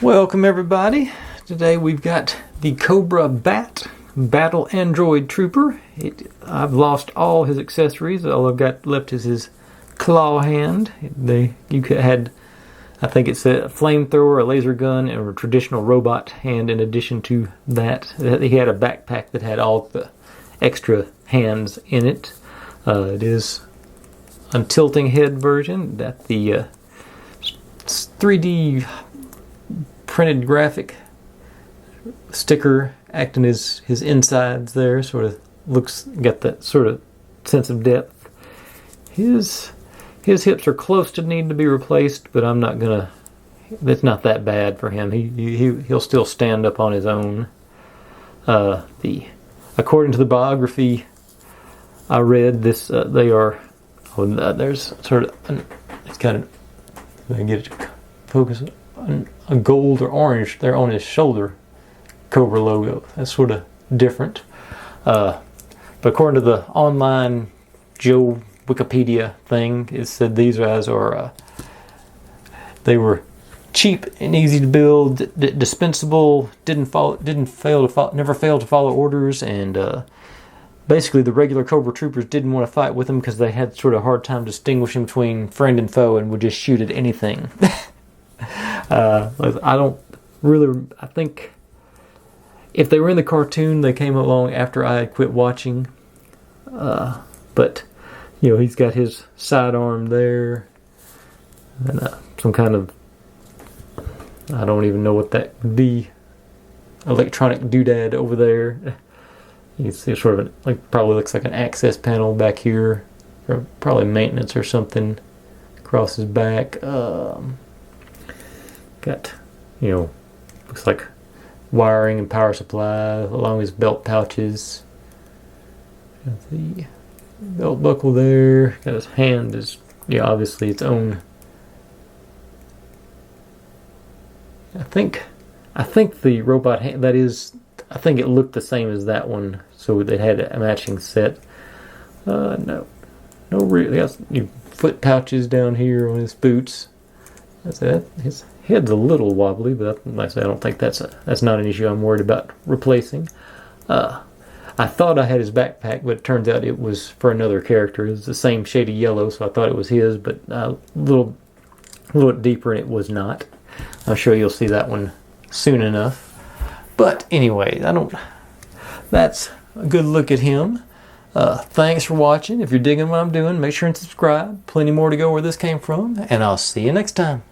Welcome everybody. Today we've got the Cobra B.A.T. Battle Android Trooper. I've lost all his accessories. All I've got left is his claw hand. You had, I think it's a flamethrower, a laser gun, and a traditional robot hand. In addition to that, he had a backpack that had all the extra hands in it. It is a tilting head version. That the 3D printed graphic sticker acting as his insides there, sort of got that sort of sense of depth. His hips are close to needing to be replaced, but I'm not gonna. It's not that bad for him. He'll still stand up on his own. According to the biography I read, there's sort of it's kind of, if I can get it to focus, a gold or orange there on his shoulder Cobra logo. That's sort of different. But according to the online Joe Wikipedia thing, it said these guys are they were cheap and easy to build, dispensable, never failed to follow orders, and basically the regular Cobra troopers didn't want to fight with him because they had sort of a hard time distinguishing between friend and foe and would just shoot at anything. I think if they were in the cartoon, they came along after I had quit watching. But he's got his sidearm there, and some kind of, I don't even know what that would be, electronic doodad over there. You see sort of probably looks like an access panel back here, or probably maintenance or something across his back. Got, looks like wiring and power supply along his belt pouches. Got the belt buckle there. Got his hand is, obviously its own. I think the robot hand, I think it looked the same as that one, so they had a matching set. No really. Got foot pouches down here on his boots. That's it. His head's a little wobbly, but like I said, I don't think that's not an issue I'm worried about replacing. I thought I had his backpack, but it turns out it was for another character. It was the same shade of yellow, so I thought it was his, but a little deeper, and it was not. I'm sure you'll see that one soon enough. But anyway, that's a good look at him. Thanks for watching. If you're digging what I'm doing, make sure and subscribe. Plenty more to go where this came from, and I'll see you next time.